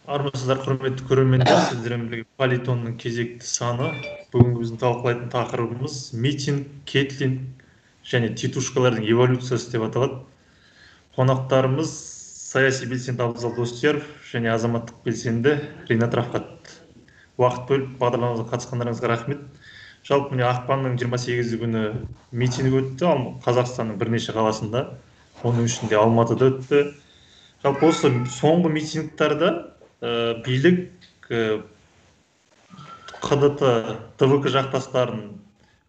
Армысыздар, құрметті көрермендер, сіздермен бірге политонның кезекті саны. Бүгінгі біздің талқылайтын тақырыбымыз митинг, кетлинг және титушкалардың эволюциясы деп аталады. Қонақтарымыз саяси белсенді Абзал Достияров және азаматтық белсенді Ринат Рафқат. Уақыт бөліп бағдарламамызға қатысқандарыңызға рахмет. Жалпы міне ақпанның 28 күні митинг өтті, Қазақстанның бірнеше қаласында, оның ішінде Алматыда өтті. Жалпы осы соңғы митингтарда билік қтт твк жақтастарын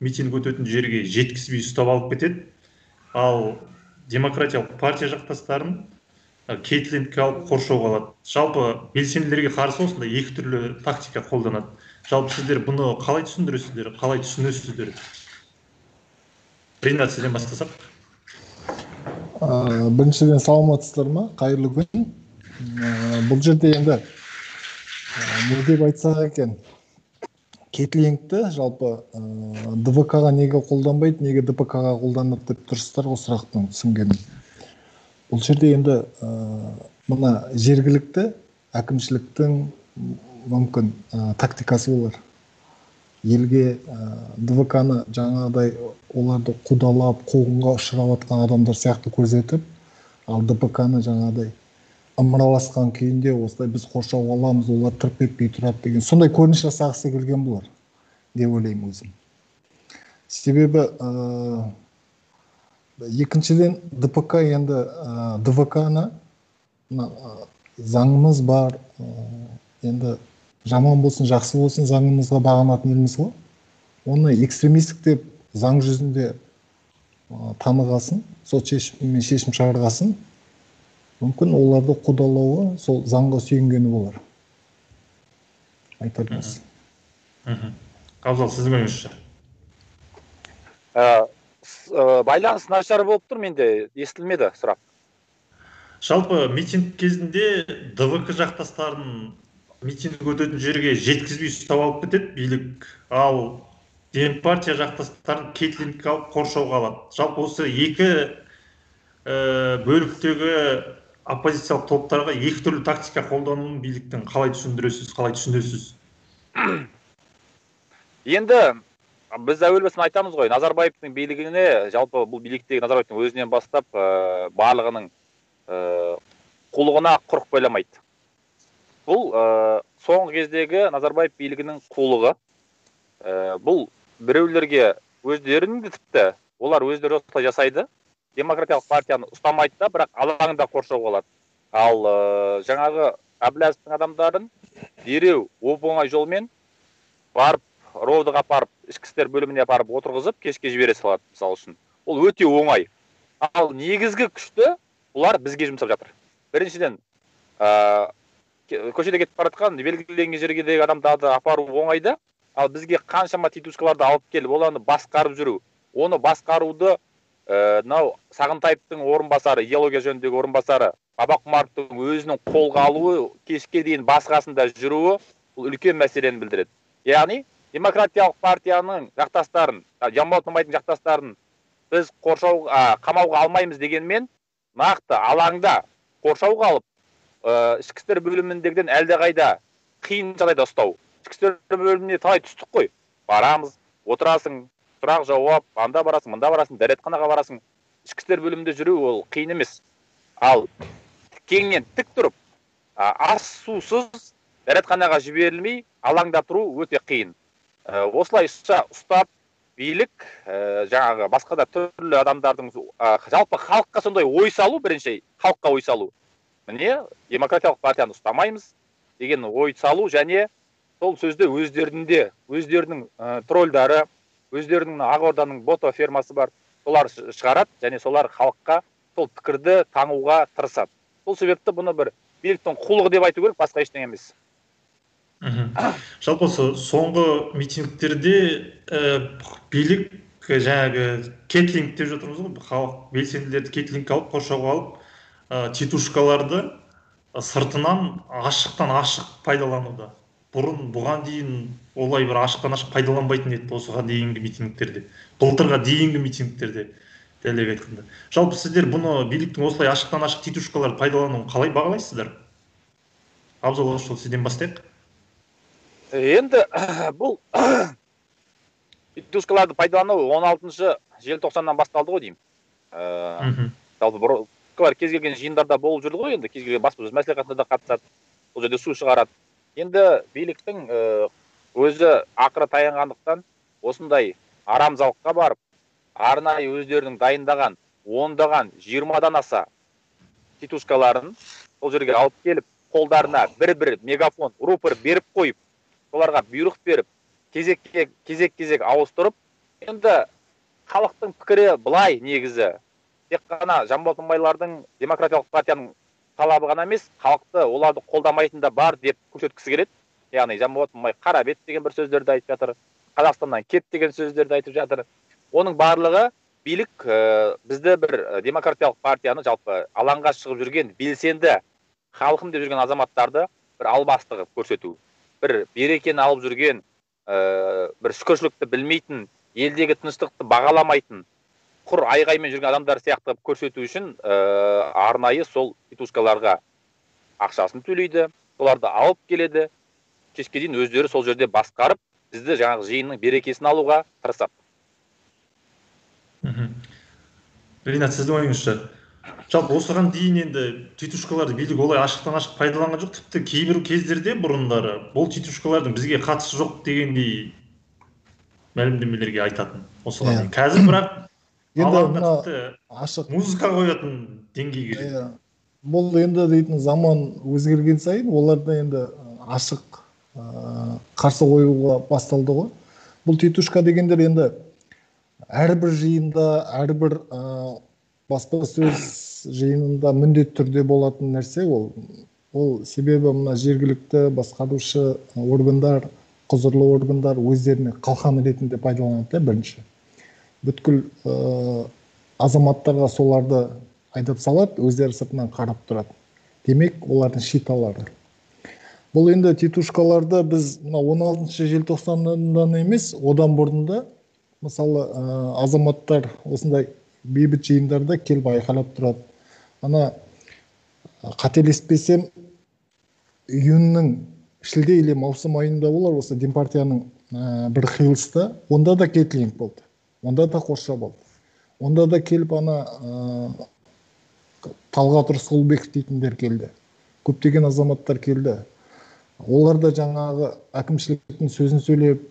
митинг өтетін жерге жеткізбей ұстап алып кетеді, ал демократиялық партия жақтастарын кетлингке алып қоршауға алады. Жалпы белсенділерге қарсы осындай екі түрлі тактика қолданады. Жалпы сіздер бұны қалай түсіндіресіздер, қалай түсінесіздер? Ринат, сізден бастасақ. Біріншіден саламатсыздар ма? Қайырлы күн. Бұл жерде енді не деп айтсақ екен, кетлингті жалпы ДВК-ға неге қолданбайды, неге ДПК-ға қолданады деп тұрсыздар ғой сұрақтың түсінгенім. Бұл жерде енді мына жергілікті әкімшіліктің мүмкін тактикасы болар. Елге ДВК-ны жаңағыдай оларды қудалап, қуғынға ұшырап жатқан адамдар сияқты көрсетіп, ал ДПК-ны жаңағыдай ымыраласқан күйінде осылай біз қоршауға аламыз, олар тырп етпей тұрады деген сондай көрініс жасағысы келген болар деп ойлаймын өзім. Себебі екіншіден ДПК енді ДВК-ны заңымыз бар, енді жаман болсын, жақсы болсын, заңымызға бағынатын елміз ғой. Оны экстремистік деп заң жүзінде танығасын, сот шешімімен шешім шығарғасын, мүмкін оларды қудалауы сол заңға сүйенгені болар. Айтармыз. Абзал, сіздің ойыңызша? Байланыс нашар болып тұр, менде естілмеді сұрақ. Жалпы митинг кезінде ДВК жақтастарын митинг өтетін жерге жеткізбей ұстап алып кетеді билік, ал Демпартия жақтастарын кетлингке алып қоршауға алады. Жалпы осы екі бөліктегі оппозициялық топтарға екі түрлі тактика қолдануын биліктің қалай түсіндіресіз, қалай түсінесіз? Енді біз әуел басынан айтамыз ғой, Назарбаевтың билігіне, жалпы бұл биліктегі Назарбаевтың өзінен бастап барлығының қулығына құрық байламайды. Бұл соңғы кездегі Назарбаев билігінің қулығы. Бұл біреулерге өздерінің тіпті, олар өздері осылай жасайды, демократиялық партияны ұстамайды да, бірақ алаңда қоршауға алады. Ал жаңағы Әбіләзовтың адамдарын дереу оп-оңай жолмен барып, ровдыға апарып, ішкі істер бөліміне апарып отырғызып, кешке жібере салады, мысалы үшін. Ол өте оңай. Ал негізгі күшті олар бізге жұмсап жатыр. Біріншіден, көшеде кетіп баратқан белгіленген жергедегі адамдарды апару оңайды, ал бізге қаншама титушкаларды алып келіп, оларды басқарып жүру. Оны басқаруды Сағынтаевтың орынбасары, идеология жөніндегі орынбасары, Бабақұмаровтың өзінің қолға алуы, кешке дейін басқасында жүруі, бұл үлкен мәселені білдіреді. Яғни, демократиялық партияның жақтастарын, жамаутнамайтын жақтастарын біз қамауға алмаймыз дегенмен, нақты алаңда қоршауға алып, ішкі істер бөліміндегіден әлдеқайда қиын жағдайда ұстау. Ішкі істер бөліміне талай түстік қой. Барамыз, отырасың, сұрақ жауап, анда барасың, мында барасың, дәретханаға барасың. Ішкі істер бөлімінде жүру ол қиын емес. Ал кеңінен тік тұрып, ас сусыз дәретханаға жіберілмей, алаңда тұру өте қиын. Осылайша ұстап, билік, жаңағы басқа да түрлі адамдардың жалпы халыққа сондай ой салу, бірінші халыққа ой салу. Міне, демократиялық партияны ұстамаймыз деген ой салу, және сол сөзді өздерінің тролльдары, өздерінің Ақорданың бото фермасы бар, солар шығарады, және солар халыққа сол пікірді таңуға тырысады. Сол себепті бұны бір биліктің қулығы деп айту керек, басқа ештеңе емес. Жалпы соңғы митингтерде билік жаңағы кетлинг деп жатырмыз ғой, халық белсенділерді кетлингке алып, қоршауға алып, титушкаларды сыртынан ашықтан ашық пайдалануда. Бұған дейін олай бір ашықтан ашық пайдаланбайтын еді осыған дейінгі митингтерде, былтырға дейінгі митингтерде дәлірек айтқанда. Жалпы сіздер бұны биліктің осылай ашықтан ашық титушкаларды пайдалануын қалай бағалайсыздар? Абзал ошол сизден баштайык. Енді бұл тетушкаларды пайдалану 16 желтоқсаннан басталды ғой деймін. Жалпы кез келген жиындарда болып жүрді ғой, енді кез келген баспасөз мәслихатына да қатысады, бұл жерде су шығарады. Енді биліктің өзі ақыры таянғандықтан осындай арамзалыққа барып, арнайы өздерінің дайындаған 10-дан 20-дан аса тетушкаларын сол жерге алып келіп, қолдарына бір мегафон, рупор беріп қойып, оларға бұйрық беріп, кезек ауыстырып, енді халықтың пікірі былай негізі. Тек қана Жанболат Мыңбайлардың демократиялық партияның талабы ғана емес, халықты оларды қолдамайтын да бар деп көрсеткісі келеді. Яғни Жанболат Мыңбай қара бет деген бір сөздерді айтып жатыр, Қазақстаннан кет деген сөздерді айтып жатыр. Оның барлығы билік бізді бір демократиялық партияны жалпы алаңға шығып жүрген белсенді халқым деп жүрген азаматтарды бір албасты көрсету. Бір берекені алып жүрген, бір шүкіршілікті білмейтін, елдегі тыныштықты бағаламайтын, құр айғаймен жүрген адамдар сияқты көрсету үшін арнайы сол тетушкаларға ақшасын төлейді, соларды алып келеді, кешке дейін өздері сол жерде басқарып, бізді жаңағы жиынның берекесін алуға тырысады. Ринат, сіздің ойыңызша, жалпы осыған дейін енді тетушкаларды билік олай ашықтан ашық пайдаланған жоқ, тіпті кейбір кездерде бұрындары бұл тетушкалардың бізге қатысы жоқ дегендей мәлімдемелерге айтатын. Осыған дейін. Қазір бірақ алаңда тіпті музыка қоятын деңгейге жетті. Бұл енді дейтін заман өзгерген сайын оларды енді ашық қарсы қоюға басталды ғой. Бұл тетушка дегендер енді әрбір жиында, әрбір баспасөз жиынында міндетті түрде болатын нәрсе ол себебі мына жергілікті басқарушы органдар, құзырлы органдар өздеріне қалқан ретінде пайдаланады бірінші. Бүткіл азаматтарға соларды айдап салады, өздері сыртынан қарап тұрады. Демек, олардың шиталары. Бұл енді тетушкаларды біз 16 желтоқсаннан емес, одан бұрында мысалы азаматтар осындай бейбіт жиындарда келіп айқайлап тұрады. Ана қателеспесем, июньнің шілде или маусым айында болар, осы Демпартияның бір қиылыста, онда да кетлинг болды. Онда да қорша болды. Онда да келіп Талғат Рысқұлбеков дейтіндер келді. Көптеген азаматтар келді. Олар да жаңағы әкімшіліктің сөзін сөйлеп,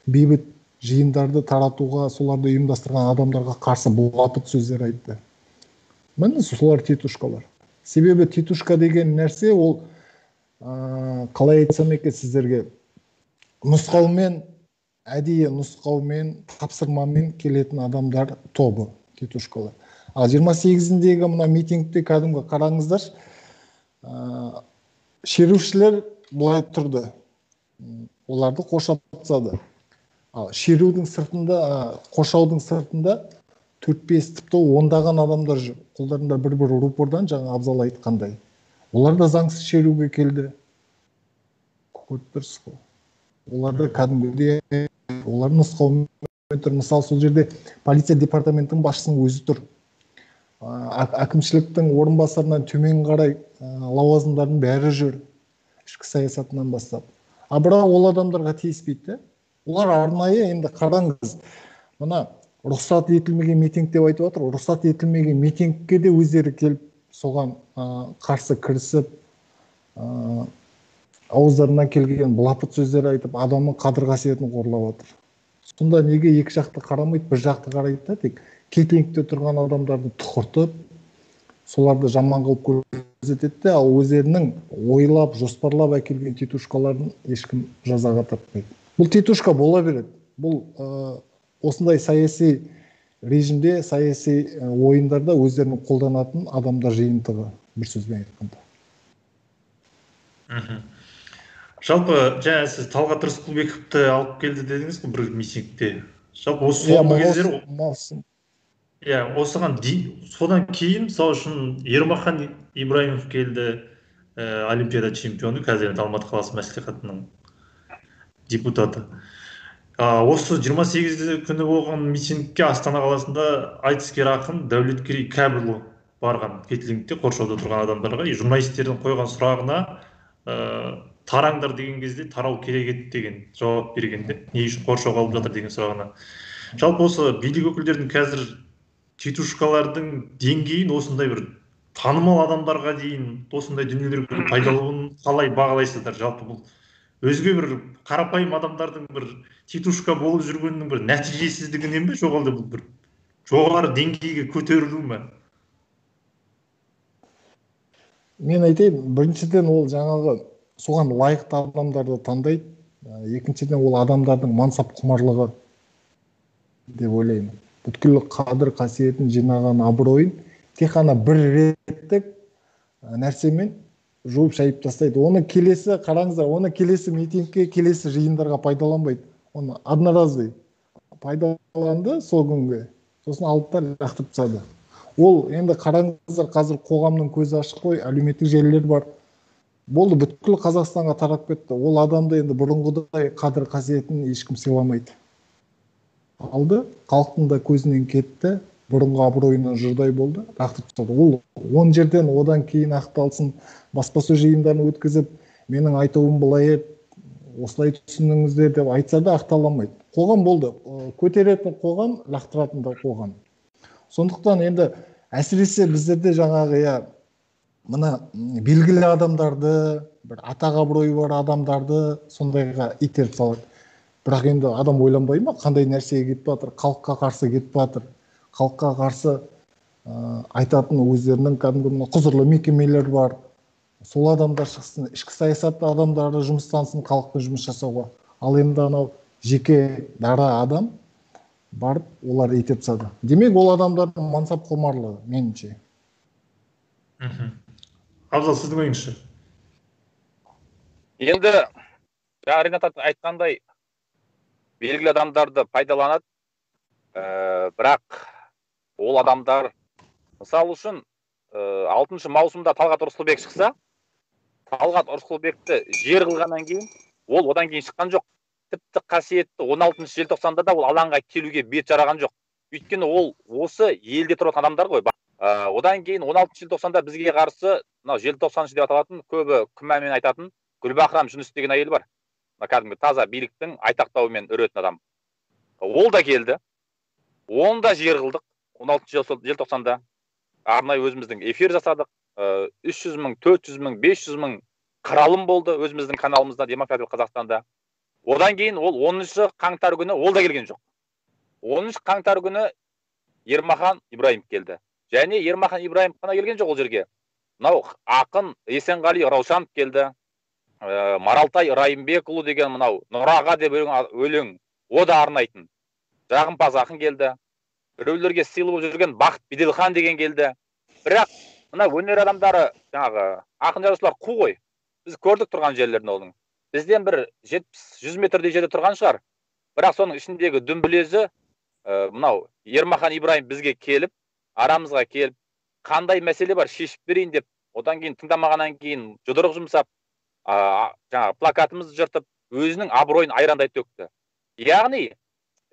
бейбіт жиындарды таратуға, соларды ұйымдастырған адамдарға қарсы бұлғатып сөздер айтты. Міне солар тетушкалар. Себебі тетушка деген нәрсе ол қалай айтсам екен сіздерге, нұсқаумен, әдейі нұсқаумен, тапсырмамен келетін адамдар тобы тетушкалар. Ал 28-дегі мына митингте кәдімгі қараңыздар, шерушілер былай тұрды. Оларды қоршатсады. Ал шерудің сыртында, қоршаудың сыртында 4-5 тіпті 10-даған адамдар жүр. Қолдарында бір рупордан жаңа Абзал айтқандай. Олар да заңсыз шеруге келді. Көріп тұрсыз ғой. Оларды кәдімгідей, олар нұсқаумен тұр. Мысалы, сол жерде полиция департаментінің басшысының өзі тұр. Әкімшіліктің орынбасарынан төмен қарай лауазымдардың бәрі жүр. Ішкі саясатынан бастап. Бірақ ол адамдарға тиіспейді. Олар арнайы, енді қараңыз, мына рұқсат етілмеген митинг деп айтып отыр. Рұқсат етілмеген митингке де өздері келіп, соған қарсы кірісіп, ауыздарынан келген бұлапыт сөздер айтып, адамның қадір-қасиетін қорлап отыр. Сонда неге екі жақты қарамайды, бір жақты қарайды да, тек кетлингте тұрған адамдарды тұқыртып, соларды жаман қылып көрсетеді, ал өздерінің ойлап, жоспарлап әкелген тетушкаларын ешкім жазаға тартпайды. Бұл тетушка бола береді. Бұл осындай саяси режимде, саяси ойындарда өздерінің қолданатын адамдар жиынтығы, бір сөзбен айтқанда. Жалпы, жаңа сіз Талғат Рысқұлбековті алып келді дедіңіз ғой бір митингте. Жалпы осы соңғы кездері содан кейін, мысалы үшін Ермахан Ибраимов келді, Олимпиада чемпионы, қазір Алматы қаласы мәслихатының депутаты. Осы 28 күні болған митингке Астана қаласында айтыскер ақын Дәулеткерей Кәбірұлы барған кетлингте қоршауда тұрған адамдарға, журналистердің қойған сұрағына тараңдар деген кезде тарау керек еді деген жауап бергенде, не үшін қоршауға алып жатыр деген сұрағына. Жалпы осы билік өкілдерінің қазір титушкалардың деңгейін осындай бір танымал адамдарға дейін осындай дүниелерге пайдалануын қалай бағалайсыздар? Жалпы бұл өзге бір қарапайым адамдардың бір титушка болып жүргенінің бір нәтижесіздігінен бе, жоқ әлде бұл бір жоғары деңгейге көтерілу ме? Мен айтайын, біріншіден ол жаңағы соған лайықты адамдарды таңдайды, екіншіден ол адамдардың мансап құмарлығы деп ойлаймын. Бүткіл қадір қасиетін жинаған абыройын тек қана бір реттік нәрсемен жуып шайып тастайды. Оны келесі, қараңыздар, оны келесі митингке, келесі жиындарға пайдаланбайды. Оны одноразовый пайдаланды сол күнге, сосын алып та лақтырып тастады. Ол енді қараңыздар, қазір қоғамның көзі ашық қой, әлеуметтік желілер бар. Болды, бүткіл Қазақстанға тарап кетті. Ол адамды енді бұрынғыдай қадір қасиетін ешкім сыйламайды. Алды, халықтың да көзінен кетті, бұрынғы абыройынан жұрдай болды, лақтырып тастады. Ол 10 жерден одан кейін ақталсын, баспасөз жиындарын өткізіп, менің айтуым былай еді, осылай түсініңіздер деп айтса да ақталамайды. Қоғам болды, көтеретін қоғам, лақтыратын да қоғам. Сондықтан енді әсіресе біздерде жаңағы мына белгілі адамдарды, бір атақ абыройы бар адамдарды сондайға итеріп салады. Бірақ енді адам ойланбай ма, қандай нәрсеге кетіп жатыр, халыққа қарсы кетіп жатыр, халыққа қарсы айтатын өздерінің кәдімгі құзырлы мекемелер бар. Сол адамдар шықсын, ішкі саясатты адамдары жұмыстансын халықпен жұмыс жасауға. Ал енді анау жеке дара адам барып олар итеріп тастады. Демек ол адамдардың мансап құмарлығы, меніңше. Абзал, сіздің ойыңызша? Енді Ринат айтқандай, белгілі адамдарды пайдаланады, бірақ ол адамдар, мысалы үшін 6 маусымда Талғат Рысқұлбек шықса, Талғат Рысқұлбекті жер қылғаннан кейін, ол одан кейін шыққан жоқ. Тіпті қасиетті 16 желтоқсанда да ол алаңға келуге бет жараған жоқ. Өйткені ол осы елде тұратын адамдар ғой. Одан кейін 16 желтоқсанда бізге қарсы, желтоқсаншы деп аталатын, көбі күмәнмен айтатын Гүлбахрам Жүніс деген әйел бар. Кәдімгі таза биліктің айтақтауымен үретін адам. Ол да келді. Оны да жер қылдық 16 желтоқсанда. Арнайы өзіміздің эфир жасадық. 300 мың, 400 мың, 500 мың қаралым болды өзіміздің каналымызда, Демократиялық Қазақстанда. Одан кейін ол 10 қаңтар күні ол да келген жоқ. 10 қаңтар күні Ермахан Ибраимов келді. Және Ермахан Ибраимов қана келген жоқ ол жерге. Мынау ақын Есенғали Раушанов келді. Маралтай Райымбекұлы деген мынау Нұраға деп өлең, о да арнайтын. Жағымпаз ақын келді. Біреулерге сыйлы болып жүрген Бақыт Беделхан деген келді. Бірақ мына өнер адамдары, жаңағы ақын жазушылар қу ғой. Біз көрдік тұрған жерлерін оның. Бізден бір 70-100 метрдей жерде тұрған шығар. Бірақ соның ішіндегі дүмбілезі, мынау Ермахан Ибраимов бізге келіп, арамызға келіп, қандай мәселе бар шешіп берейін деп, одан кейін тыңдамағаннан кейін жұдырық жұмсап, жаңағы плакатымызды жыртып, өзінің абыройын айрандай төкті. Яғни,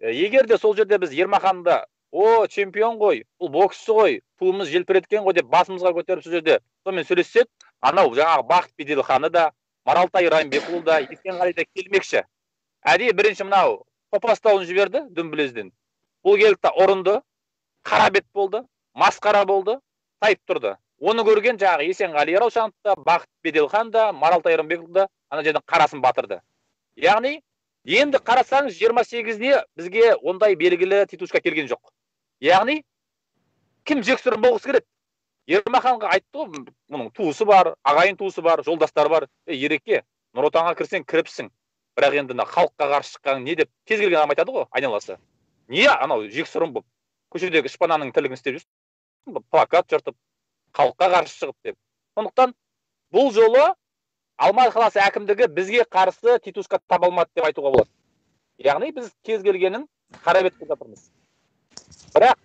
егер де сол жерде біз Ермаханды, о, чемпион ғой, бұл боксшы ғой, туымыз желпіреткен ғой деп басымызға көтеріп сол жерде сонымен сөйлессек, анау жаңағы Бақыт Беделханы да, Маралтай Райымбекұлы да, Есенғали да келмекші. Әдейі бірінші мынау топастауын жіберді дүмбілезден. Бұл келді да ұрынды, қара бет болды, масқара болды, тайып тұрды. Оны көрген жаңағы Есенғали Раушанов да, Бақыт Беделхан да, Маралтай Райымбекұлы да ана жерден қарасын батырды. Яғни, енді қарасаңыз 28-не бізге ондай белгілі титушка келген жоқ. Яғни, кім жексұрын болғысы келеді? Ермаханға айтты ғой, мұның туысы бар, ағайын туысы бар, жолдастары бар. Ереке, Нұр Отанға кірсең кіріпсің. Бірақ енді халыққа қарсы шыққан не деп кез келген адам айтады ғой, айналасы. Не анау жексұрын болып, көшедегі ішпананың тірлігін істеп жүрсің, плакат жыртып, халыққа қарсы шығып деп. Сондықтан бұл жолы Алматы қаласы әкімдігі бізге қарсы титушка таба алмады деп айтуға болады. Яғни біз кез келгенін қара бет қылып жатырмыз. Бірақ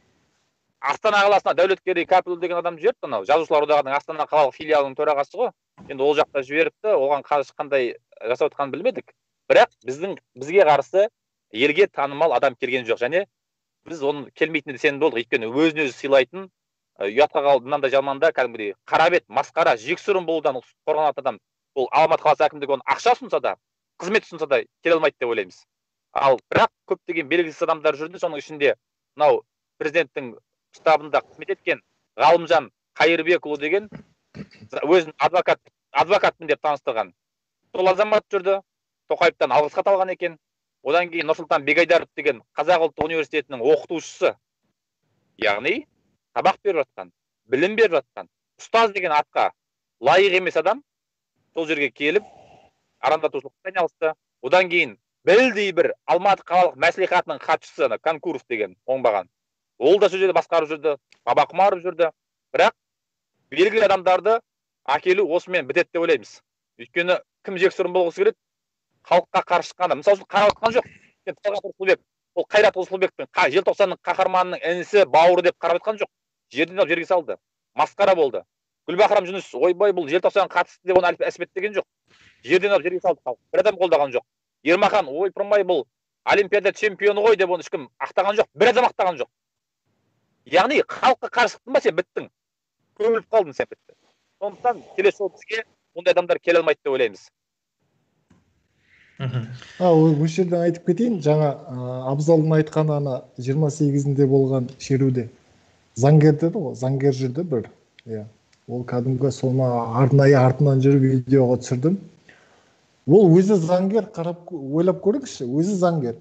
Астана қаласына Дәулеткерей Кәпіл деген адам жіберіпті, анау жазушылар одағының Астана қалалық филиалының төрағасы ғой. Енді ол жақта жіберіпті, оған қандай жасап жатқанын білмедік. Бірақ бізге қарсы елге танымал адам келген жоқ, және біз оның келмейтініне сенім болдық. Өйткені өзін өзі сыйлайтын, ұятқа қалды мынандай жаманда кәдімгідей қара бет, масқара, жексұрын болудан қорғанатын адам бұл Алматы қаласы әкімдігі оны ақша ұсынса да, қызмет ұсынса да келе алмайды деп ойлаймыз. Ал бірақ көптеген белгісіз адамдар жүрді, соның ішінде мынау президенттің штабында қызмет еткен Ғалымжан Қайырбекұлы деген өзін адвокатпын деп таныстырған. Сол азамат жүрді, Тоқаевтан алғыс хат алған екен. Одан кейін Нұрсұлтан Бегайдаров деген Қазақ ұлттық университетінің оқытушысы, яғни сабақ беріп жатқан, білім беріп жатқан, ұстаз деген атқа лайық емес адам сол жерге келіп арандатушылықпен айналысты. Одан кейін білдей бір Алматы қалалық мәслихатының хатшысы Конкуров деген оңбаған. Ол да сол жерде басқарып жүрді, Бабақұмаров жүрді. Бірақ белгілі адамдарды әкелу осымен бітеді деп ойлаймыз. Өйткені кім жексұрын болғысы келеді? Халыққа қарсы шыққанда. Мысалы үшін қарап отқан жоқ. Талғат Рысқұлбек, ол Қайрат Рысқұлбектің желтоқсанның қаһарманының інісі, бауыры деп қарап отқан жоқ. Жерден алып жерге салды. Масқара болды. Гүлбахрам Жүніс, ойбай бұл желтоқсан қатысты деп оны әспеттеген жоқ. Жерден алып жерге салды халық. Бір адам қолдаған жоқ. Ермахан, ойпырмай бұл Олимпиада чемпионы ғой деп оны ешкім ақтаған жоқ. Бір адам ақтаған жоқ. Яғни халыққа қарсы шықтың ба сен біттің. Көміліп қалдың сен бітті. Сондықтан келесі жолы бізге ондай адамдар келе алмайды деп ойлаймыз. Осы жерден айтып кетейін, жаңа Абзалдың айтқаны ана 28-інде болған шеруде заңгер деді ғой, заңгер жүрді бір. Ол кәдімгі соны арнайы артынан жүріп видеоға түсірдім. Ол өзі заңгер, қарап ойлап көріңізші, өзі заңгер.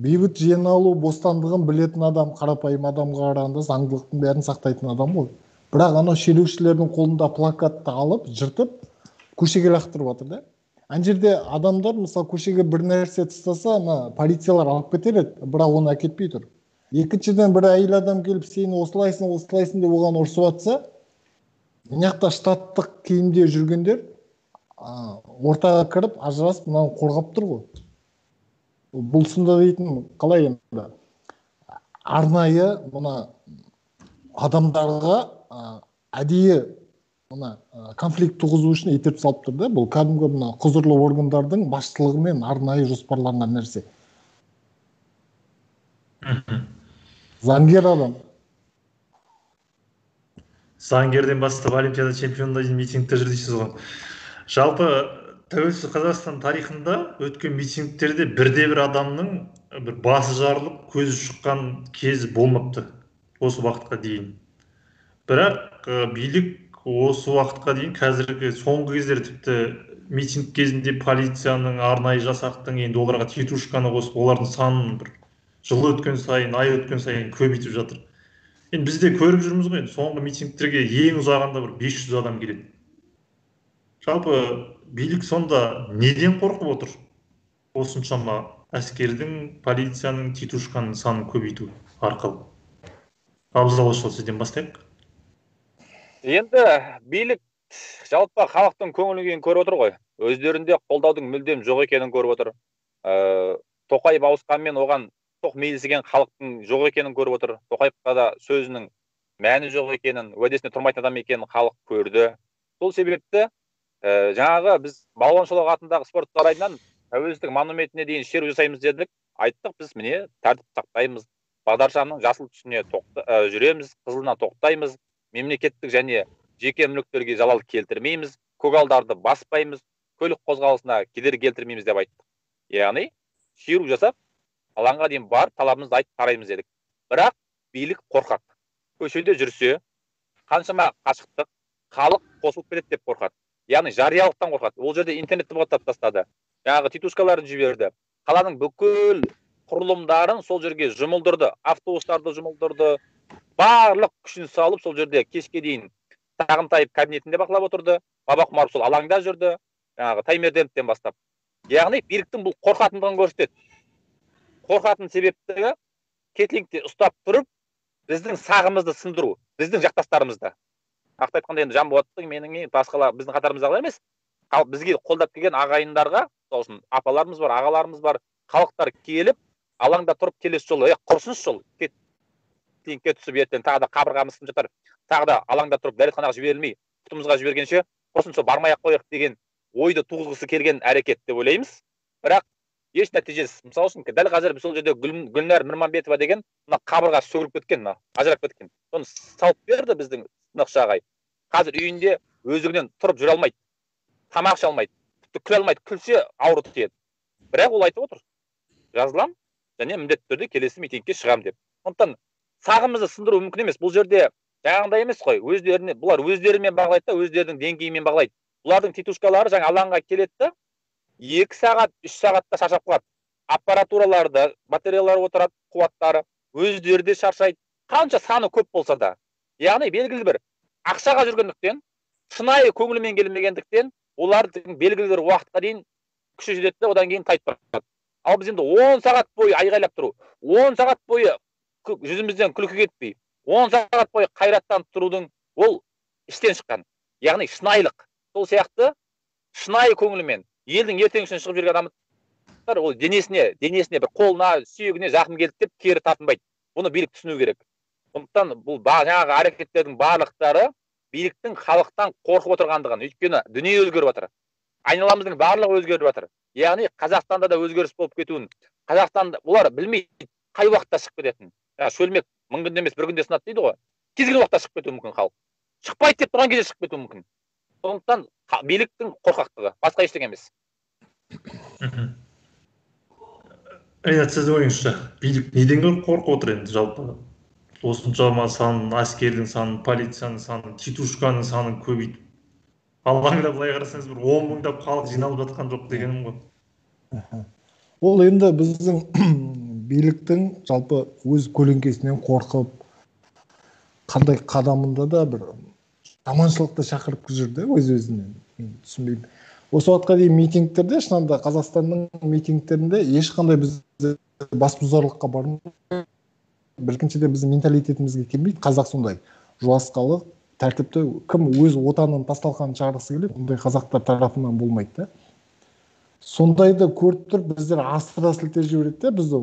Бейбіт жиналу бостандығын білетін адам, қарапайым адамға қарағанда заңдылықтың бәрін сақтайтын адам ғой. Бірақ анау шерушілердің қолында плакатты алып, жыртып, көшеге лақтырып жатыр да. Ана жерде адамдар, мысалы, көшеге бір нәрсе тастаса, полициялар алып кетер еді, бірақ оны әкетпей тұр. Екіншіден бір әйел адам келіп, сені осылайсың деп оған ұрсып жатса, мына жақта штаттық киімде жүргендер ортаға кіріп, ажырасып, мынаны қорғап тұр ғой. Бұл сында дейтін қалай енді? Арнайы мына адамдарға әдейі конфликт туғызу үшін итеріп салып тұр да. Бұл кәдімгі мына құзырлы органдардың басшылығымен арнайы жоспарланған нәрсе. Заңгер адам. Заңгерден бастап Олимпиада чемпионына дейін митингте жүр дейсіз ғой. Жалпы тәуелсіз Қазақстан тарихында өткен митингтерде бірде-бір адамның бір басы жарылып, көзі шыққан кезі болмапты осы уақытқа дейін. Бірақ билік осы уақытқа дейін қазіргі соңғы кездері тіпті митинг кезінде полицияның, арнайы жасақтың енді оларға тетушканы қосып, олардың санын бір жыл өткен сайын, ай өткен сайын көбейтіп жатыр. Енді біз де көріп жүрміз ғой, соңғы митингтерге ең ұзағанда бір 500 адам келеді. Жалпы билік сонда неден қорқып отыр? Осыншама әскердің, полицияның, тетушканың санын көбейту арқылы. Абзал Ошол, сізден бастайық. Енді билік жалпы халықтың көңілін көріп отыр ғой. Өздерінде қолдаудың мүлдем жоқ екенін көріп отыр. Тоқаев ауысқанмен оған тоқ мейілсіген халықтың жоқ екенін көріп отыр. Тоқаевқа да сөзінің мәні жоқ екенін, уәдесіне тұрмайтын адам екенін халық көрді. Сол себепті жаңағы біз Балуан Шолақ атындағы спорт сарайынан тәуелсіздік монументіне дейін шеру жасаймыз дедік. Айттық, біз міне тәртіп сақтаймыз. Бағдаршамның жасыл түсіне жүреміз, қызылына тоқтаймыз. Мемлекеттік және жеке мүліктерге залал келтірмейміз, көгалдарды баспаймыз, көлік қозғалысына кедергі келтірмейміз деп айттық. Яғни шеру жасап, алаңға дейін барып, талабымызды айтып тараймыз дедік. Бірақ билік қорқақ. Көшеде жүрсе, қаншама қашықтық, халық қосылып кетеді деп қорқады. Яғни жариялықтан қорқады. Ол жерде интернетті бұғаттап тастады. Жаңағы тетушкаларын жіберді. Қаланың бүкіл құрылымдарын сол жерге жұмылдырды, автобустарды жұмылдырды. Барлық күшін салып, сол жерде кешке дейін Сағынтаев кабинетінде бақылап отырды. Бабақұмаров сол алаңда жүрді, жаңағы Таймерденовтен бастап. Яғни биліктің бұл қорқатындығын көрсетеді. Қорқатын себептігі кетлингте ұстап тұрып, біздің сағымызды сындыру, біздің жақтастарымызды. Нақты айтқанда енді Жанболаттың, менің, басқалар біздің қатарымыздағылар емес, бізге қолдап келген ағайындарға, сосын апаларымыз бар, ағаларымыз бар, халықтар келіп, алаңда тұрып келесі жолы, құрсыншы жол, кетлингке түсіп ертең тағы да қабырғамыз сынып жатар, тағы да алаңда тұрып дәретханаға жіберілмей, құтымызға жібергенше, құрсыншы бармай-ақ қояйық деген ойды туғызғысы келген әрекет деп ойлаймыз. Бірақ еш нәтижесіз. Мысалы үшін дәл қазір сол жерде Гүлнәр Нұрманбетова деген қабырға сөгіліп кеткен, ажырап кеткен. Соны салып берді біздің сынықшы ағай. Қазір үйінде өзігінен тұрып жүре алмайды. тамақ іше алмайды, тіпті күле алмайды, күлсе ауыры тиеді. Бірақ ол айтып отыр, жазылам және міндетті түрде келесі митингке шығам деп. Сондықтан сағымызды сындыру мүмкін емес. Бұл жерде жаңағындай емес қой. Бұлар өздерімен бағалайды да, өздерінің деңгейімен бағалайды. Бұлардың титушкалары жаңа алаңға келеді да, 2 сағат, 3 сағатта шаршап қалады. Аппаратураларда, батареялар отырады, қуаттары, өздері де шаршайды. Қанша саны көп болса да. Яғни белгілі бір ақшаға жүргендіктен, шынайы көңілімен келмегендіктен, олардың белгілі бір уақытқа дейін күші жетеді де, одан кейін тайып барады. Ал біз енді 10 сағат бойы айғайлап тұру, 10 сағат бойы жүзімізден күлкі кетпей, 10 сағат бойы қайраттанып тұрудың ол іштен шыққан. Яғни шынайылық. Сол сияқты шынайы көңілімен елдің ертең үшін шығып жүрген адамдар ол денесіне бір қолына, сүйегіне зақым келді деп кері тартынбайды. Бұны билік түсіну керек. Сондықтан бұл жаңағы әрекеттердің барлықтары биліктің халықтан қорқып отырғандығын, өйткені дүние өзгеріп жатыр. Айналамыздың барлығы өзгеріп жатыр. Яғни Қазақстанда да өзгеріс болып кетуін, Қазақстанда олар білмейді қай уақытта шығып кететінін. Шөлмек 1000 күнде емес 1 күнде сынады дейді ғой. Кез келген уақытта шығып кетуі мүмкін халық. Шықпайды деп тұрған кезде шығып кетуі мүмкін. Сондықтан биліктің қорқақтығы, басқа ештеңе емес. Ринат, сіздің ойыңызша, билік неден қорқып отыр енді жалпы? Осыншама санын, әскердің санын, полицияның санын, титушканың санын көбейтіп. Алаңда былай қарасаңыз бір 10 мыңдап халық жиналып жатқан жоқ дегенім ғой. Ол енді біздің биліктің жалпы өз көлеңкесінен қорқып, қандай қадамында да бір жаманшылықты шақырып жүрді өз-өзінен. Түсінбеймін. Осы уақытқа дейін митингтерде, шынында Қазақстанның митингтерінде ешқандай біз басбұзарлыққа бармайды. Біріншіден біздің менталитетімізге келмейді. Қазақ сондай жуасқалық, тәртіпті, кім өз отанын тасталқанын шығарғысы келеді, ондай қазақтар тарапынан болмайды да. Сондайды көріп тұр, біздер асыра сілтеп жібереді де, бізді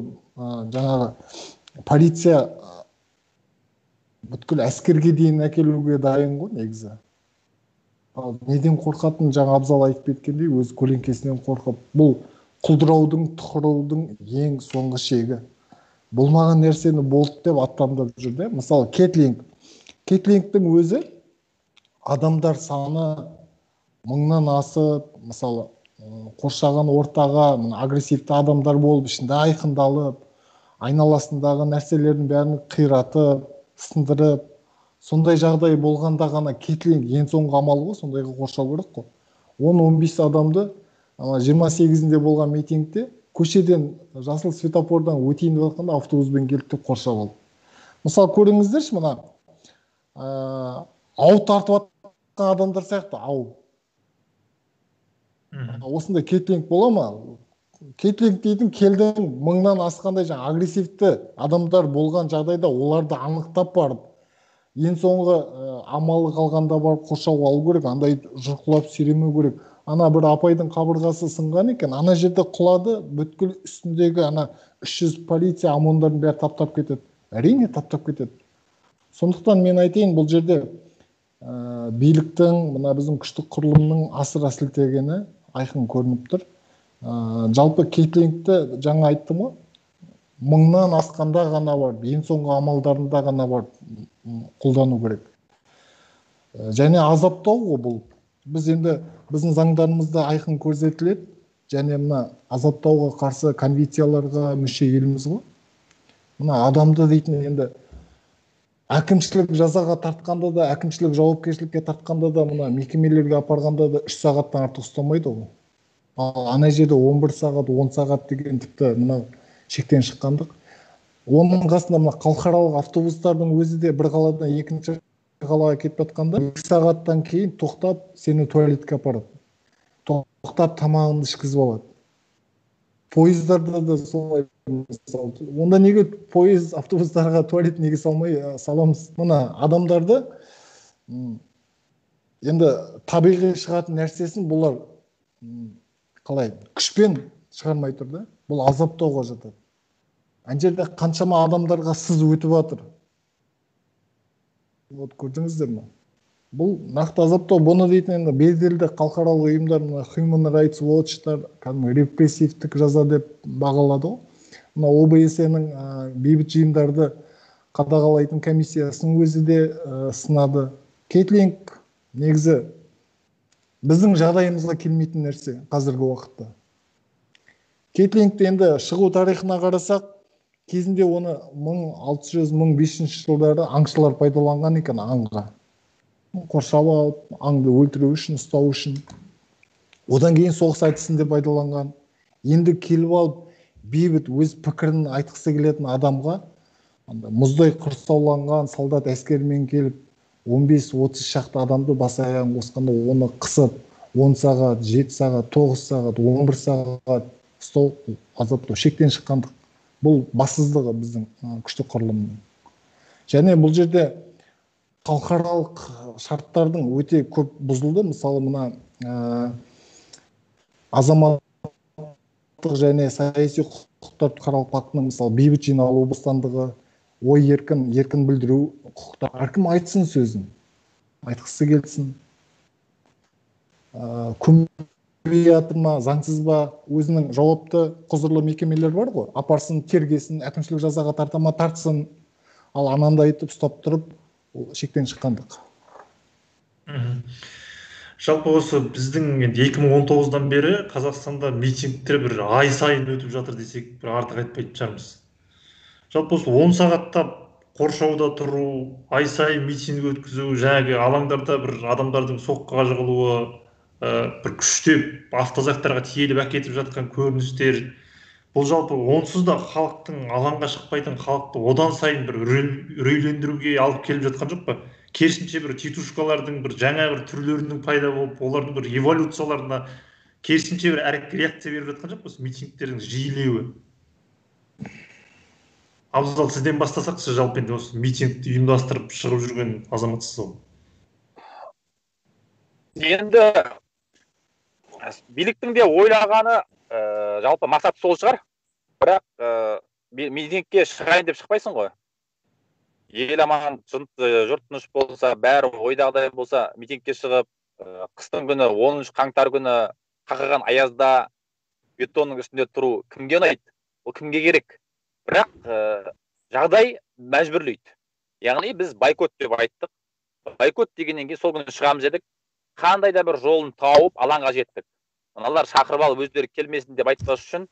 жаңағы полиция бүткіл әскерге дейін әкелуге дайын ғой негізі. Ал неден қорқатын, жаңа Абзал айтып кеткендей, өз көлеңкесінен қорқып, бұл құлдыраудың, тұқыраудың ең соңғы шегі. Болмаған нәрсені болды деп аттандырып жүрді. Мысалы, Кетлингтің өзі адамдар саны 1000-нан асып, мысалы, қоршаған ортаға агрессивті адамдар болып, ішінде айқындалып, айналасындағы нәрселердің бәрін қиратып, сындырып, сондай жағдай болғанда ғана Кетлинг ең соңғы амал ғой, сондайға қоршау керек қой. 10-15 адамды 28-інде болған митингте көшеден жасыл светофордан өтейін деп жатқанда автобуспен келіп деп қоршап алды. Мысалы, көріңіздерші, мына ау тартып жатқан адамдар сияқты, ау. Осындай Кетлинг бола ма? Кетлинг дейтін келдің 1000-нан асқандай жаңа агрессивті адамдар болған жағдайда оларды анықтап барып, ең соңғы амалы қалғанда барып қоршау алу керек, андай жұрқылап сүйремеу керек. Ана бір апайдың қабырғасы сынған екен, ана жерде құлады, бүткіл үстіндегі ана 300 полиция ОМОНдардың бәрі таптап кетеді. Әрине таптап кетеді. Сондықтан мен айтайын, бұл жерде биліктің, мына біздің күштік құрылымның асыра сілтегені айқын көрініп тұр. Жалпы Кетлингті жаңа айттым ғой, 1000-нан асқанда ғана бар, ең соңғы амалдарында ғана бар қолдану керек. Және азаптау ғой бұл. Біз енді біздің заңдарымызда айқын көрсетіледі, және мына азаптауға қарсы конвенцияларға мүше еліміз ғой. Мына адамды дейтін енді әкімшілік жазаға тартқанда да, әкімшілік жауапкершілікке тартқанда да, мына мекемелерге апарғанда да 3 сағаттан артық ұстамайды ғой. Ана жерде 11 сағат, 10 сағат деген тіпті мына шектен шыққандық. Оның қасында мына халықаралық автобустардың өзі де бір қаладан екінші қалаға кетіп жатқанда 2 сағаттан кейін тоқтап сені туалетке апарады. Тоқтап тамағыңды ішкізіп алады. Пойыздарда да солай. Онда неге пойыз автобустарға туалет неге саламыз? Мына адамдарды енді табиғи шығатын нәрсесін бұлар қалай күшпен шығармай тұр да, бұл азаптауға жатады. Ана жерде қаншама адамдарға сыз өтіп жатыр. Вот көрдіңіздер ме? Бұл нақты азаптау. Бұны дейтін енді белгілі халықаралық ұйымдар, Human Rights Watch-тар репрессивтік жаза деп бағалады ғой. Мына ОБСЕ-нің бейбіт жиындарды қадағалайтын комиссиясының өзі де сынады. Кетлинг негізі біздің жағдайымызға келмейтін нәрсе қазіргі уақытта. Кетлингті енді шығу тарихына қарасақ, кезінде оны 1600-1500 жылдары аңшылар пайдаланған екен аңға. Қоршап алып, аңды өлтіру үшін, ұстау үшін. Одан кейін соғыс айтысында пайдаланған. Енді келіп алып, бейбіт өз пікірін айтқысы келетін адамға мұздай құрсауланған солдат әскермен келіп 15-30 шақты адамды бас аяғын қосқанда оны қысып 10 сағат, 7 сағат, 9 сағат, 11 сағат ұстау, азаптау, шектен шыққандық. Бұл бассыздығы біздің күшті құрылымның. Және бұл жерде халықаралық шарттардың өте көп бұзылды. Мысалы, мына азаматтық және саяси құқықтар қаралып пактының, мысалы, бейбіт жиналу бостандығы, ой еркін білдіру құқықтар. Әркім айтсын сөзін, айтқысы келсін. Көбейатыр ма, заңсыз ба, өзінің жауапты құзырлы мекемелер бар ғой, апарсын, тергесін, әкімшілік жазаға тартама тартсын. Ал ананда айтып ұстап тұрып, ол шектен шыққандық. Жалпы осы біздің 2019-дан бері Қазақстанда митингтер бір ай сайын өтіп жатыр десек, бір артық айтпайтын шығармыз. Жалпы осы 10 сағаттап қоршауда тұру, ай сайын митинг өткізу, жаңағы алаңдарда бір адамдардың соққыға жығылуы, бір күштеп автозактарға тиеліп әкетіп жатқан көріністер. Бұл жалпы онсыз да халықтың алаңға шықпайтын халықты одан сайын бір үрейлендіруге алып келіп жатқан жоқ па? Керісінше бір титушкалардың бір жаңа бір түрлерінің пайда болып, олардың бір эволюцияларына керісінше бір реакция беріп жатқан жоқ па осы митингтердің жиілеуі? Абзал, сізден бастасақ, сіз жалпы енді осы митингті ұйымдастырып шығып жүрген азаматсыз ғой. Енді биліктің де ойлағаны жалпы мақсат сол шығар. Бірақ митингке шығайын деп шықпайсың ғой. Ел аман, жұрт тыныш болса, бәрі ойдағыдай болса, митингке шығып, қыстың күні 10 қаңтар күні қақаған аязда бетонның үстінде тұру кімге ұнайды? Ол кімге керек? Бірақ жағдай мәжбүрлейді. Яғни біз бойкот деп айттық. Бойкот дегеннен кейін сол күні шығамыз дедік. Қандай да бір жолын тауып алаңға жеттік. Мыналар шақырып алып өздері келмесін деп айтпас үшін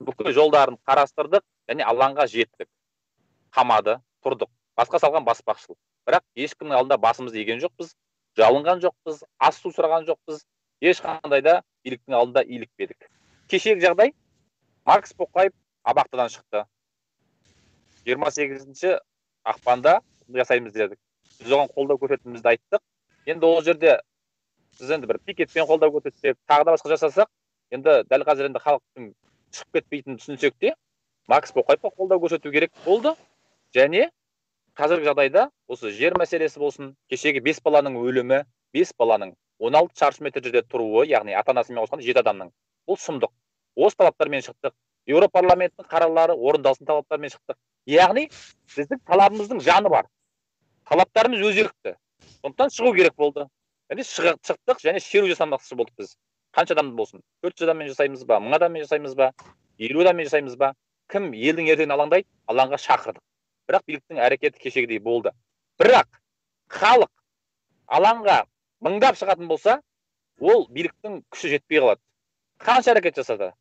бүкіл жолдарын қарастырдық және алаңға жеттік. Қамады, тұрдық. Басқа салған баспақшылық. Бірақ ешкімнің алдында басымызды иген жоқпыз, жалынған жоқпыз, ас су сұраған жоқпыз. Ешқандай да биліктің алдында илікпедік. Кешегі жағдай Маркс Боқаев абақтыдан шықты. 28 ақпанда жасаймыз дедік. Біз оған қолдау көрсететінімізді айттық. Енді ол жерде біз енді бір пикетпен қолдау көрсетсек, тағы да басқа жасасақ, енді дәл қазір енді халықтың шығып кетпейтінін түсінсек те, Маркс Боқаевқа қолдау көрсету керек болды. Және қазіргі жағдайда осы жер мәселесі болсын, кешегі 5 баланың өлімі, 5 баланың 16 шаршы метр жерде тұруы, яғни ата-анасымен қосқанда 7 адамның, бұл сұмдық. Осы талаптармен шықтық. Еуропарламенттің қарарлары орындалсын талаптармен шықтық. Яғни біздің талабымыздың жаны бар. Талаптарымыз өзекті. Сондықтан шығу керек болды. Және шықтық және шеру жасамақшы болдық біз. Қанша адам болсын? 400 адаммен жасаймыз ба, 1000 адаммен жасаймыз ба, 50 адаммен жасаймыз ба? Кім елдің ертеңін алаңдайды? Алаңға шақырдық. Бірақ биліктің әрекеті кешегідей болды. Бірақ халық алаңға мыңдап шығатын болса, ол биліктің күші жетпей қалады. Қанша әрекет жасады?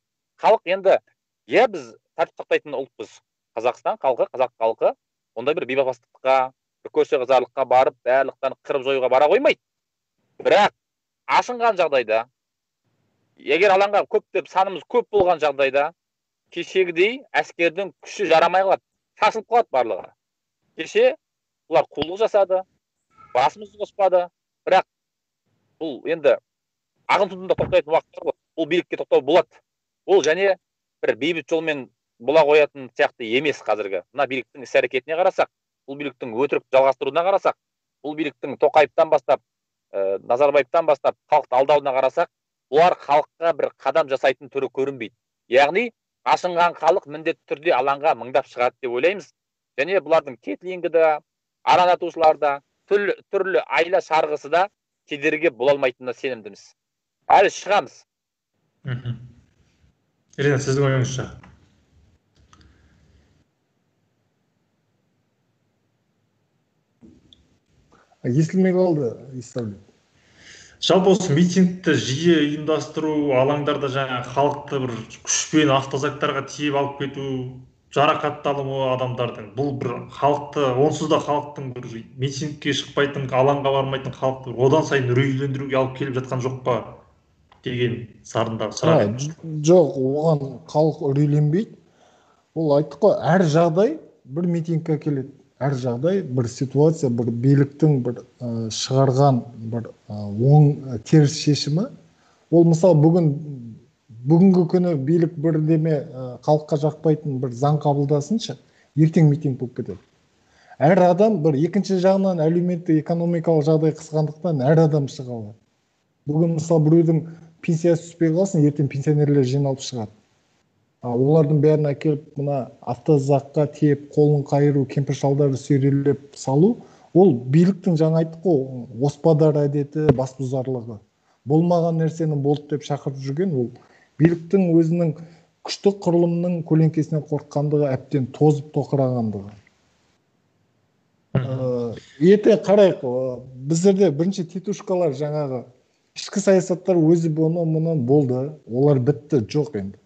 Халық енді, біз тәртіп сақтайтын ұлтпыз. Қазақстан халқы, қазақ халқы ондай бір бейбастыққа, бір көрсеғызарлыққа барып, барлықтан қырып жоюға бара қоймайды. Бірақ ашынған жағдайда, егер алаңға көптеп санымыз көп болған жағдайда, кешегідей әскердің күші жарамай қалады, сасылып қалады барлығы. Кеше бұлар қулық жасады, басымызды қоспады, бірақ бұл енді ағын судында тоқтайтын уақыт бар, бұл билікке тоқтау болады. Ол және бір бейбіт жолмен бола қоятын сияқты емес қазіргі. Мына биліктің іс-әрекетіне қарасақ, бұл биліктің өтірік жалғастыруына қарасақ, бұл биліктің Тоқаевтан бастап, Назарбаевтан бастап халықты алдауына қарасақ, бұлар халыққа бір қадам жасайтын түрі көрінбейді. Яғни ашынған халық міндетті түрде алаңға мыңдап шығады деп ойлаймыз. Және бұлардың кетлингі да, аранатушылар да, түрлі айла шарғысы да кедергі бола алмайтынына сенімдіміз. Әлі шығамыз. Ирина, сіздің ойыңызша? Естілмей қалды, Исабек. Жалпы осы митингті жиі ұйымдастыру, алаңдарда жаңа халықты бір күшпен автозактарға тиеп алып кету, жарақатталуы адамдардың, бұл бір халықты, онсыз да халықтың бір митингке шықпайтын, алаңға бармайтын халықты одан сайын үрейлендіруге алып келіп жатқан жоқ па деген сарындағы сұрақ еді. жоқ, оған халық үрейленбейді. Ол айттық қой, әр жағдай бір митингке келеді. Әр жағдай бір ситуация, бір биліктің бір шығарған бір оң теріс шешімі. Ол мысалы бүгінгі күні билік бірдеме халыққа жақпайтын бір заң қабылдасыншы, ертең митинг болып кетеді. Әр адам бір екінші жағынан әлеуметтік экономикалық жағдай қысқандықтан әр адам шыға алады. Бүгін мысалы біреудің пенсиясы түспей қалсын, ертең пенсионерлер жиналып шығады. Олардың бәрін әкеліп мына автозаққа тиеп, қолын қайыру, кемпір шалдарды сүйрелеп салу, ол биліктің жаңа айттық қой, оспадар әдеті, басбұзарлығы. Болмаған нәрсені болды деп шақырып жүрген, ол биліктің өзінің күшті құрылымның көлеңкесінен қорыққандығы, әбден тозып тоқырағандығы. Ертең қарайық, біздерде бірінші тетушкалар жаңағы ішкі саясаттар өзі мұны болды, олар бітті, жоқ енді.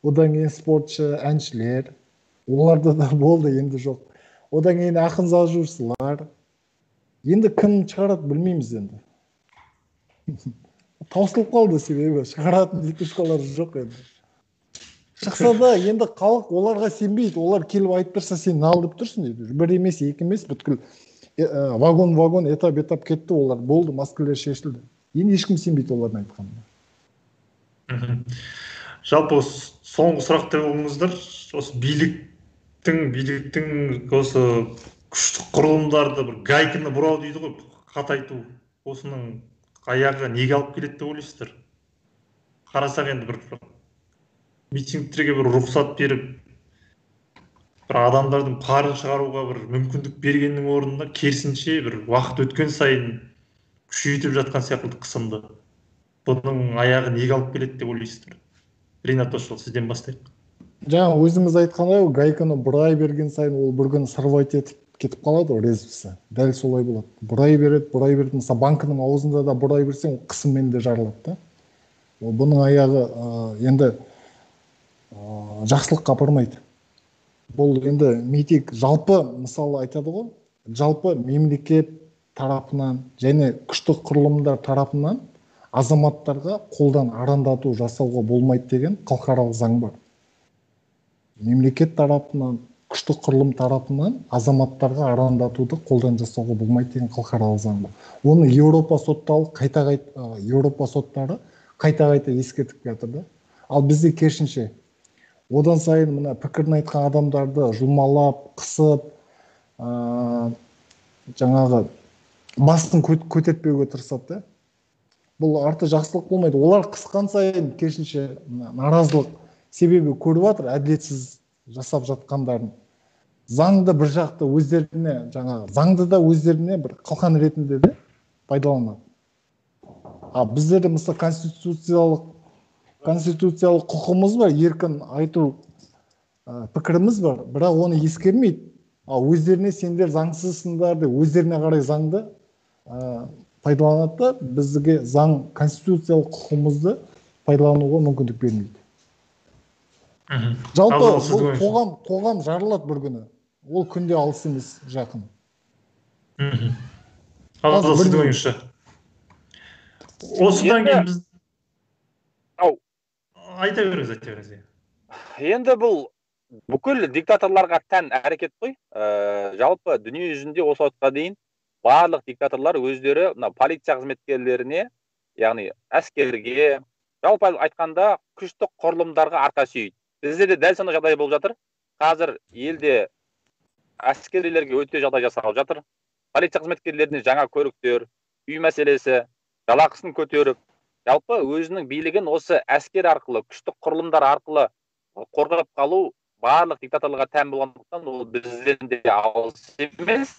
Одан кейін спортшы, әншілер, оларда да болды, енді жоқ. Одан кейін ақын жазушылар. Енді кім шығарады білмейміз енді. Таусылып қалды, себебі шығаратын тетушкалар жоқ енді. Шықса да енді халық оларға сенбейді. Олар келіп айтып тұрса, сен алдып тұрсың дейді. Бір емес, екі емес, бүткіл вагон, этап кетті, олар болды, маскалар шешілді. Енді ешкім сенбейді олардың айтқанына. Жалпы соңғы сұрақ деп болыңыздар, осы биліктің осы күштік құрылымдарды бір гайканы бұрау дейді ғой, қатайту, осының аяғы неге алып келеді деп ойлайсыздар? Қарасақ енді бір митингтерге бір рұқсат беріп, бір адамдардың парын шығаруға бір мүмкіндік бергеннің орнына керісінше бір уақыт өткен сайын күшейтіп жатқан сияқты қысымды. Бұның аяғы неге алып келеді деп ойлайсыздар? Ринат Ошол, сізден бастайық. Жаңа өзіңіз айтқандай, гайканы бұрай берген сайын ол бір күні сырбайт етіп кетіп қалады, резвісі. Дәл солай болады. Бұрай береді. Мысалы банкінің аузында да бұрай берсең, қысыммен де жарылады. Бұның аяғы енді жақсылыққа апармайды. Бұл енді митинг жалпы, мысалы айтады ғой, жалпы мемлекет тарапынан және күшті құрылымдар тарапынан азаматтарға қолдан арандату жасауға болмайды деген халықаралық заң бар. Мемлекет тарапынан, күшті құрылым тарапынан азаматтарға арандатуды қолдан жасауға болмайды деген халықаралық заң бар. Оны Еуропа соттары қайта ескертіп жатыр. Ал бізде керісінше, одан сайын мына пікірін айтқан адамдарды жұлмалап, қысып, жаңағы бастың көтертпеуге тырысады. Бұл арты жақсылық болмайды. Олар қысқан сайын керісінше наразылық, себебі көріп жатыр әділетсіз жасап жатқандарын. Заңды бір жақты өздеріне, жаңағы заңды да өздеріне бір қалқан ретінде де пайдаланады. Біздерде мысалы конституциялық құқымыз бар, еркін айту пікіріміз бар, бірақ оны ескермейді. Өздеріне сендер заңсызсыңдар деп, өздеріне қарай заңды пайдаланады да, бізге заң, конституциялық құқымызды пайдалануға мүмкіндік бермейді. Жалпы қоғам жарылады бір күні. Ол күнде алыс емес, жақын. Ал сіздің ойыңызша. Осыдан кейін біз... Айта беріңіз. Енді бұл бүкіл диктаторларға тән әрекет қой. Жалпы дүние жүзінде осы уақытқа дейін барлық диктаторлар өздері полиция қызметкерлеріне, яғни әскерге, жалпы айтқанда күшті құрылымдарға арқа сүйейді. Бізде де дәл сондай жағдай болып жатыр. Қазір елде әскерилерге өте жағдай жасалып жатыр. Полиция қызметкерлеріне жаңа көліктер, үй мәселесі, жалақысын көтеріп, жалпы өзінің билігін осы әскер арқылы, күшті құрылымдар арқылы қорғап қалу барлық диктаторларға тән болғандықтан ол бізден де алыс емес.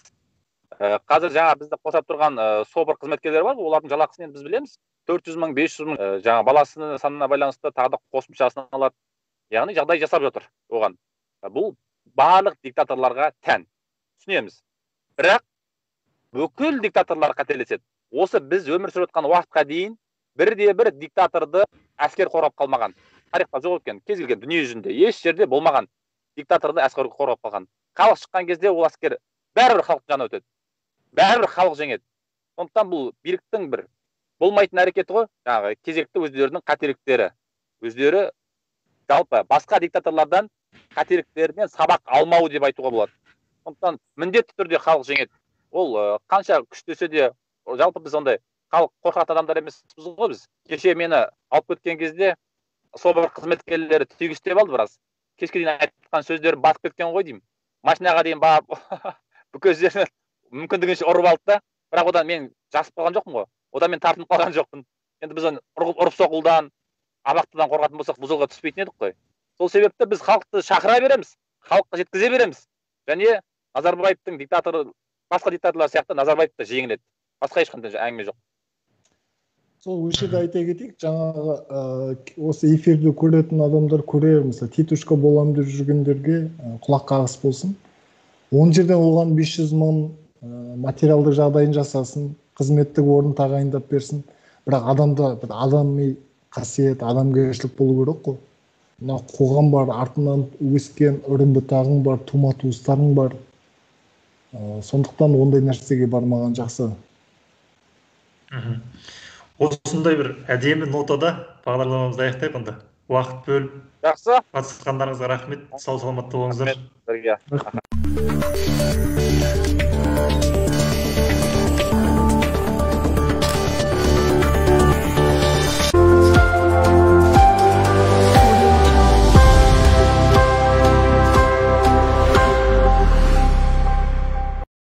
Қазір жаңа бізді қосап тұрған СОБР қызметкерлері бар, олардың жалақысын біз білеміз. 400 мың, 500 мың жаңа баласының санына байланысты тағы да қосымшасын алады. Яғни жағдай жасап жатыр оған. Бұл барлық диктаторларға тән. Түсінеміз. Бірақ бүкіл диктаторлар қателеседі. осы біз өмір сүріп жатқан уақытқа дейін бірде-бір диктаторды әскер қорғап қалмаған. Тарихта жоқ екен. Кез келген дүние жүзінде еш жерде болмаған диктаторды әскер қорғап қалған. Халық шыққан кезде ол әскер бәрібір халық жаны өтеді. Бәрібір халық жеңеді. Сондықтан бұл биліктің бір болмайтын әрекеті ғой. Жаңағы кезекті өздерінің қателіктері. Өздері жалпы басқа диктаторлардан қателіктерінен сабақ алмау деп айтуға болады. Сондықтан міндетті түрде халық жеңеді. Ол қанша күштесе де, жалпы біз ондай халық қорқатын адамдар емеспіз ғой біз. Кеше мені алып кеткен кезде собор қызметкерлері түйгістеп алды біраз. Кешке дейін айтқан сөздерім батып кеткен ғой деймін. Машинаға дейін барып бүкіл жерін мүмкіндігінше ұрып алды да, бірақ одан мен жасып қалған жоқпын ғой. Одан мен тартынып қалған жоқпын. Енді біз оны ұрып соғылдан, абақтыдан қорғатын болсақ, бұл жолға түспейтін едік қой. Сол себепті біз халықты шақыра береміз, халыққа жеткізе береміз. Және Назарбаевтың диктаторы, басқа диктаторлар сияқты Назарбаев та жеңіледі. Басқа ешқандай әңгіме жоқ. Сол осы жерде айта кетейік, жаңағы осы эфирді көретін адамдар көрер, мысалы титушка болам деп жүргендерге құлақ қағыс болсын. 10 жерден оған 500 мың материалдық жағдайын жасасын, қызметтік орын тағайындап берсін. Бірақ адамда бір адами қасиет, адамгершілік болу керек қой. Мына қоғам бар, артынан өскен үрім бұтағың бар, тума туыстарың бар. Сондықтан ондай нәрсеге бармаған жақсы. Осындай бір әдемі нотада бағдарламамызды аяқтайық онда. Уақыт бөліп Жақсы. қатысқандарыңызға рахмет. Сау саламатта болыңыздар. Бірге.